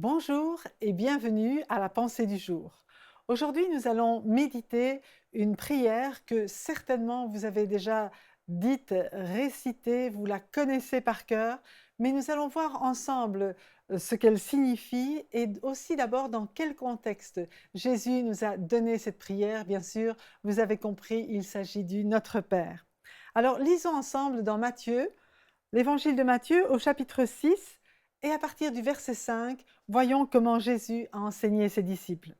Bonjour et bienvenue à la pensée du jour. Aujourd'hui, nous allons méditer une prière que certainement vous avez déjà dite, récitée, vous la connaissez par cœur, mais nous allons voir ensemble ce qu'elle signifie et aussi d'abord dans quel contexte Jésus nous a donné cette prière. Bien sûr, vous avez compris, il s'agit du Notre Père. Alors, lisons ensemble dans Matthieu, l'évangile de Matthieu au chapitre 6 et à partir du verset 5, voyons comment Jésus a enseigné ses disciples.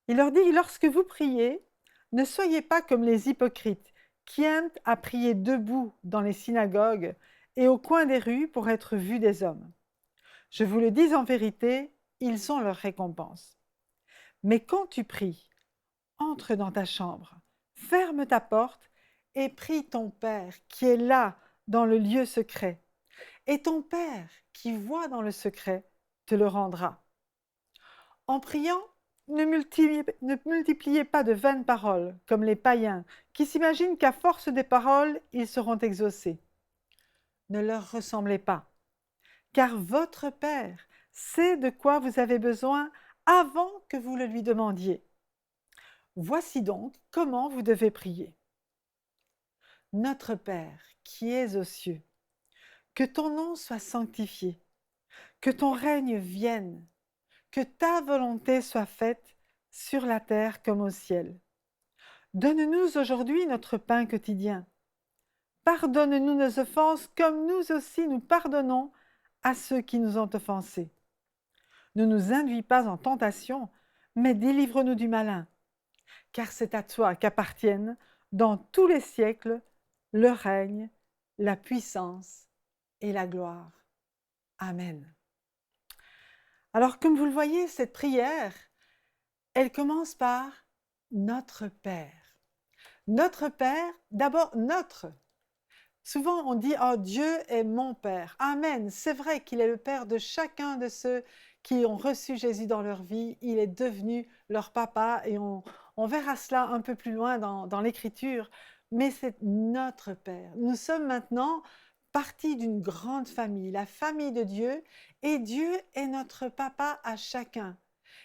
Il leur dit, lorsque vous priez, ne soyez pas comme les hypocrites qui aiment à prier debout dans les synagogues et au coin des rues pour être vus des hommes. Je vous le dis en vérité, ils ont leur récompense. Mais quand tu pries, entre dans ta chambre, ferme ta porte et prie ton Père qui est là dans le lieu secret. Et ton Père qui voit dans le secret te le rendra. En priant, ne multipliez pas de vaines paroles, comme les païens, qui s'imaginent qu'à force des paroles, ils seront exaucés. Ne leur ressemblez pas, car votre Père sait de quoi vous avez besoin avant que vous le lui demandiez. Voici donc comment vous devez prier. Notre Père qui es aux cieux, que ton nom soit sanctifié, que ton règne vienne, que ta volonté soit faite sur la terre comme au ciel. Donne-nous aujourd'hui notre pain quotidien. Pardonne-nous nos offenses comme nous aussi nous pardonnons à ceux qui nous ont offensés. Ne nous induis pas en tentation, mais délivre-nous du malin, car c'est à toi qu'appartiennent dans tous les siècles le règne, la puissance et la gloire. Amen. Alors, comme vous le voyez, cette prière, elle commence par Notre Père. Notre Père, d'abord notre. Souvent on dit « Oh, Dieu est mon Père ». Amen, c'est vrai qu'il est le Père de chacun de ceux qui ont reçu Jésus dans leur vie. Il est devenu leur papa et on verra cela un peu plus loin dans l'Écriture. Mais c'est notre Père. Nous sommes maintenant partie d'une grande famille, la famille de Dieu, et Dieu est notre papa à chacun.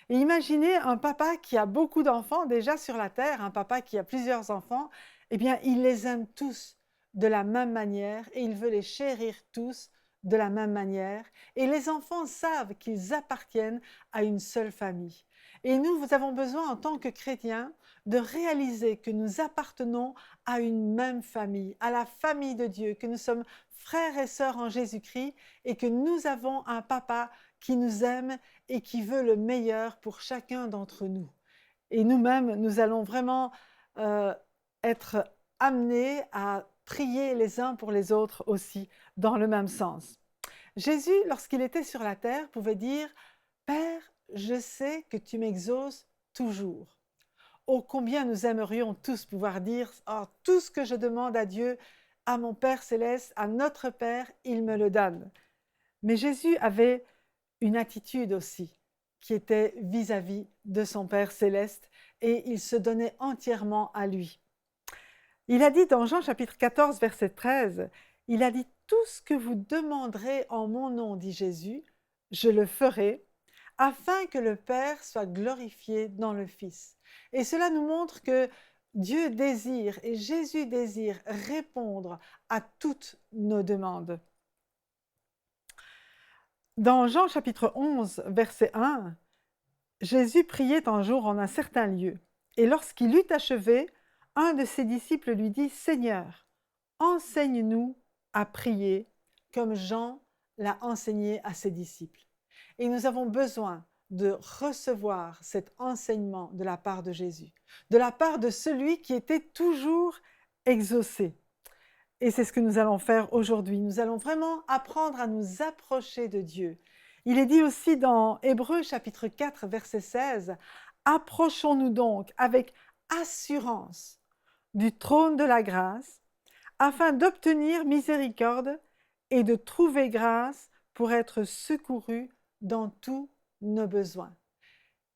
Et imaginez un papa qui a beaucoup d'enfants déjà sur la terre, un papa qui a plusieurs enfants, eh bien il les aime tous de la même manière et il veut les chérir tous de la même manière. Et les enfants savent qu'ils appartiennent à une seule famille. Et nous avons besoin en tant que chrétiens de réaliser que nous appartenons à une même famille, à la famille de Dieu, que nous sommes frères et sœurs en Jésus-Christ et que nous avons un papa qui nous aime et qui veut le meilleur pour chacun d'entre nous. Et nous-mêmes, nous allons vraiment être amenés à prier les uns pour les autres aussi, dans le même sens. Jésus, lorsqu'il était sur la terre, pouvait dire « Père, je sais que tu m'exauces toujours ». Oh, combien nous aimerions tous pouvoir dire « Oh, tout ce que je demande à Dieu, à mon Père céleste, à notre Père, il me le donne ». Mais Jésus avait une attitude aussi qui était vis-à-vis de son Père céleste et il se donnait entièrement à lui. Il a dit dans Jean chapitre 14, verset 13, il a dit « Tout ce que vous demanderez en mon nom, dit Jésus, je le ferai, afin que le Père soit glorifié dans le Fils. » Et cela nous montre que Dieu désire et Jésus désire répondre à toutes nos demandes. Dans Jean chapitre 11, verset 1, Jésus priait un jour en un certain lieu. Et lorsqu'il eut achevé, un de ses disciples lui dit « Seigneur, enseigne-nous à prier comme Jean l'a enseigné à ses disciples. » Et nous avons besoin de recevoir cet enseignement de la part de Jésus, de la part de celui qui était toujours exaucé. Et c'est ce que nous allons faire aujourd'hui. Nous allons vraiment apprendre à nous approcher de Dieu. Il est dit aussi dans Hébreux chapitre 4, verset 16, « Approchons-nous donc avec assurance du trône de la grâce, afin d'obtenir miséricorde et de trouver grâce pour être secourus dans tous nos besoins. »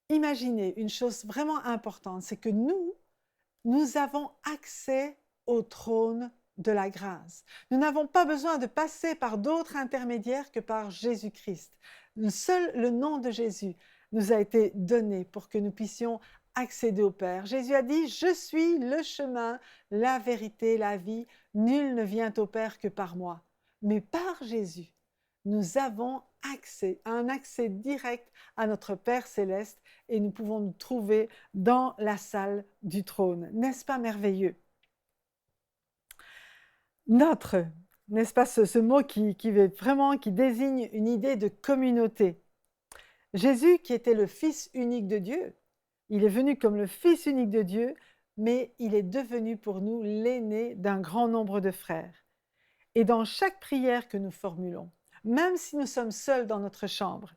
Imaginez une chose vraiment importante, c'est que nous avons accès au trône de la grâce. Nous n'avons pas besoin de passer par d'autres intermédiaires que par Jésus-Christ. Seul le nom de Jésus nous a été donné pour que nous puissions accéder au Père. Jésus a dit « Je suis le chemin, la vérité, la vie. Nul ne vient au Père que par moi. » Mais par Jésus, nous avons un accès direct à notre Père céleste et nous pouvons nous trouver dans la salle du trône. N'est-ce pas merveilleux? Notre, n'est-ce pas ce mot qui désigne une idée de communauté. Jésus, qui était le Fils unique de Dieu, il est venu comme le Fils unique de Dieu, mais il est devenu pour nous l'aîné d'un grand nombre de frères. Et dans chaque prière que nous formulons, même si nous sommes seuls dans notre chambre,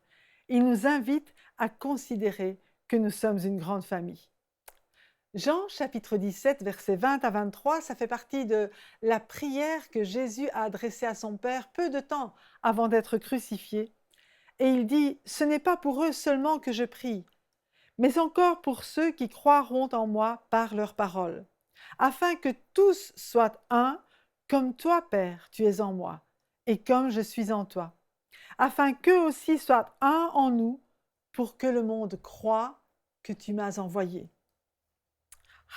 il nous invite à considérer que nous sommes une grande famille. Jean chapitre 17, versets 20 à 23, ça fait partie de la prière que Jésus a adressée à son Père peu de temps avant d'être crucifié. Et il dit « Ce n'est pas pour eux seulement que je prie, mais encore pour ceux qui croiront en moi par leur parole, afin que tous soient un, comme toi, Père, tu es en moi, et comme je suis en toi, afin qu'eux aussi soient un en nous, pour que le monde croie que tu m'as envoyé. »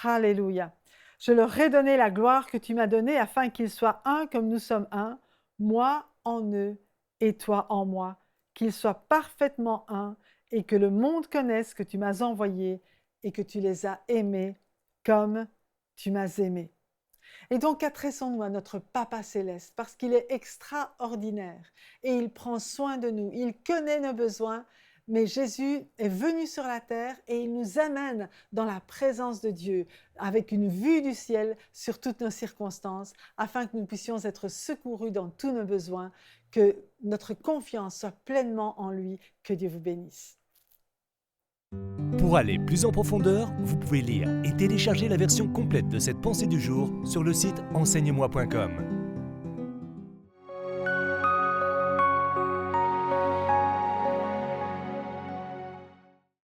Alléluia. Je leur ai donné la gloire que tu m'as donnée, afin qu'ils soient un comme nous sommes un, moi en eux et toi en moi, qu'ils soient parfaitement un, et que le monde connaisse que tu m'as envoyé et que tu les as aimés comme tu m'as aimé. Et donc adressons-nous à notre Papa Céleste parce qu'il est extraordinaire et il prend soin de nous, il connaît nos besoins, mais Jésus est venu sur la terre et il nous amène dans la présence de Dieu avec une vue du ciel sur toutes nos circonstances afin que nous puissions être secourus dans tous nos besoins, que notre confiance soit pleinement en lui. Que Dieu vous bénisse. Pour aller plus en profondeur, vous pouvez lire et télécharger la version complète de cette pensée du jour sur le site enseigne-moi.com.